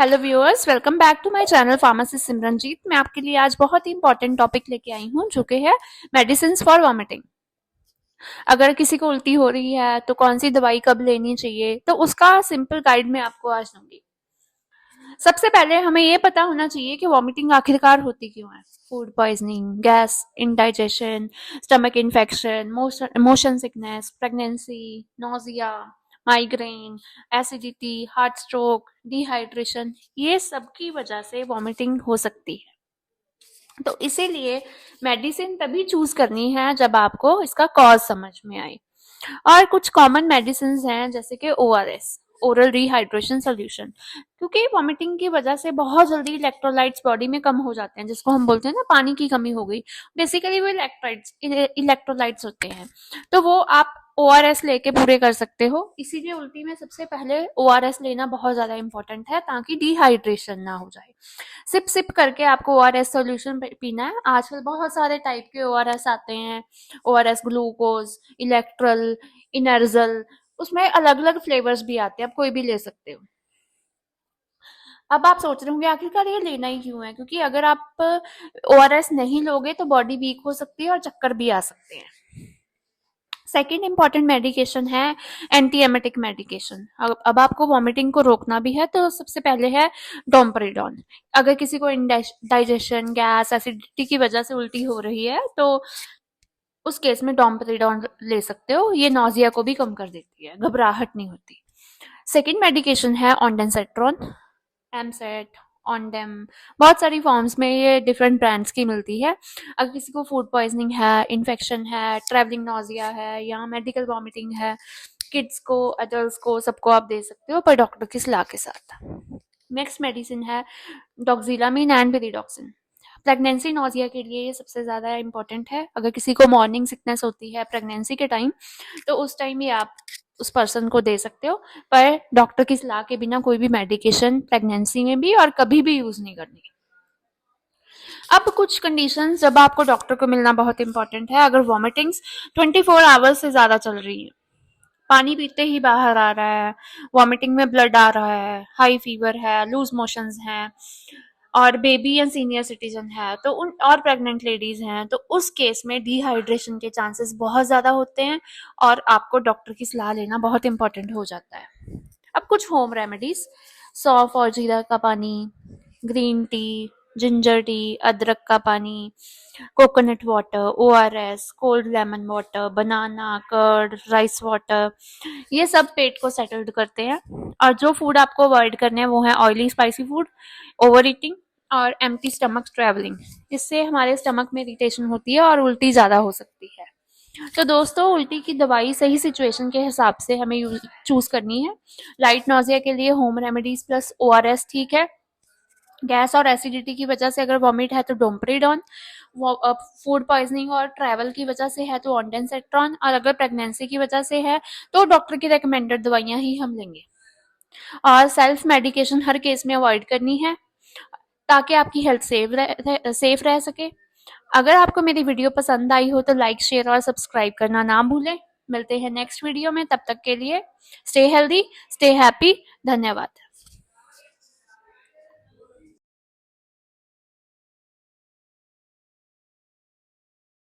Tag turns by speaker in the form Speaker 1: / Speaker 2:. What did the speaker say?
Speaker 1: Hello viewers, welcome back to my channel pharmacist Simranjeet. मैं आपके लिए आज बहुत ही इंपॉर्टेंट टॉपिक लेके आई हूँ जो कि है मेडिसिन फॉर वॉमिटिंग। अगर किसी को उल्टी हो रही है तो कौन सी दवाई कब लेनी चाहिए, तो उसका सिंपल गाइड मैं आपको आज दूंगी। सबसे पहले हमें ये पता होना चाहिए कि वॉमिटिंग आखिरकार होती क्यों है। Food poisoning, gas indigestion, stomach infection, motion sickness, pregnancy, nausea, migraine, acidity, heart stroke, dehydration, ये सब की वजह से वॉमिटिंग हो सकती है। तो इसीलिए मेडिसिन तभी चूज करनी है जब आपको इसका कॉज समझ में आए। और कुछ कॉमन मेडिसिन हैं जैसे कि ORS, ओरल रिहाइड्रेशन सोल्यूशन, क्योंकि वॉमिटिंग की वजह से बहुत जल्दी इलेक्ट्रोलाइट्स बॉडी में कम हो जाते हैं, जिसको हम बोलते हैं ना पानी की कमी हो गई। बेसिकली वो इलेक्ट्रोलाइट्स होते हैं, तो वो आप ORS लेके पूरे कर सकते हो। इसीलिए उल्टी में सबसे पहले ORS लेना बहुत ज्यादा इंपॉर्टेंट है ताकि डिहाइड्रेशन ना हो जाए। सिप सिप करके आपको ORS सोल्यूशन पीना है। आजकल बहुत सारे टाइप के ORS आते हैं, ORS ग्लूकोज, इलेक्ट्रल, इनर्जल, उसमें अलग अलग फ्लेवर्स भी आते हैं, आप कोई भी ले सकते हो। अब आप सोच रहे होंगे आखिरकार ये लेना ही क्यों है, क्योंकि अगर आप ORS नहीं लोगे तो बॉडी वीक हो सकती है और चक्कर भी आ सकते हैं। सेकेंड इंपॉर्टेंट मेडिकेशन है एंटी एमेटिक मेडिकेशन। अब आपको वॉमिटिंग को रोकना भी है तो सबसे पहले है डोम्पेरिडोन। अगर किसी को इंडाइजेशन, गैस, एसिडिटी की वजह से उल्टी हो रही है तो उस केस में डोम्पेरिडोन ले सकते हो। ये नोजिया को भी कम कर देती है, घबराहट नहीं होती। सेकेंड मेडिकेशन है ऑन्डेंसेट्रॉन, एमसेट, ऑनडेम। बहुत सारी फॉर्म्स में ये डिफरेंट ब्रांड्स की मिलती है। अगर किसी को फूड पॉइजनिंग है, इन्फेक्शन है, ट्रैवलिंग नोजिया है या मेडिकल वॉमिटिंग है, किड्स को, एडल्ट्स को, सबको आप दे सकते हो पर डॉक्टर की सलाह के साथ। नेक्स्ट मेडिसिन है डॉक्सिलामिन एंड पेरिडॉक्सिन। प्रेगनेंसी नोजिया के लिए ये सबसे ज़्यादा इंपॉर्टेंट है। अगर किसी को मॉर्निंग सिकनेस होती है प्रेगनेंसी के टाइम, तो उस टाइम ये आप उस पर्सन को दे सकते हो, पर डॉक्टर की सलाह के बिना कोई भी मेडिकेशन प्रेगनेंसी में भी और कभी भी यूज नहीं करनी। अब कुछ कंडीशन जब आपको डॉक्टर को मिलना बहुत इंपॉर्टेंट है। अगर वॉमिटिंग्स 24 आवर्स से ज्यादा चल रही है, पानी पीते ही बाहर आ रहा है, वॉमिटिंग में ब्लड आ रहा है, हाई फीवर है, लूज मोशंस हैं, और बेबी या सीनियर सिटीजन है तो उन और प्रेग्नेंट लेडीज हैं, तो उस केस में डिहाइड्रेशन के चांसेस बहुत ज्यादा होते हैं और आपको डॉक्टर की सलाह लेना बहुत इंपॉर्टेंट हो जाता है। अब कुछ होम रेमेडीज, सौंफ और जीरा का पानी, ग्रीन टी, जिंजर टी, अदरक का पानी, coconut water, ORS, cold lemon water, banana, curd, rice water, ये सब पेट को सेटल्ड करते हैं। और जो फूड आपको अवॉइड करने हैं वो है oily spicy food, over eating और एम्प्टी स्टमक ट्रैवलिंग। इससे हमारे स्टमक में इरिटेशन होती है और उल्टी ज्यादा हो सकती है। तो दोस्तों, उल्टी की दवाई सही सिचुएशन के हिसाब से हमें चूज करनी है। लाइट नोजिया के लिए होम रेमेडीज प्लस ORS ठीक है। गैस और एसिडिटी की वजह से अगर वॉमिट है तो डोम्पेरिडोन, फूड पॉइजनिंग और ट्रैवल की वजह से है तो ऑन्डेंसेट्रॉन, और अगर प्रेगनेंसी की वजह से है तो डॉक्टर की रिकमेंडेड दवाइयां ही हम लेंगे। और सेल्फ मेडिकेशन हर केस में अवॉइड करनी है ताकि आपकी हेल्थ सेफ रह सके। अगर आपको मेरी वीडियो पसंद आई हो तो लाइक, शेयर और सब्सक्राइब करना ना भूलें। मिलते हैं नेक्स्ट वीडियो में, तब तक के लिए स्टे हेल्दी, स्टे हैप्पी। धन्यवाद।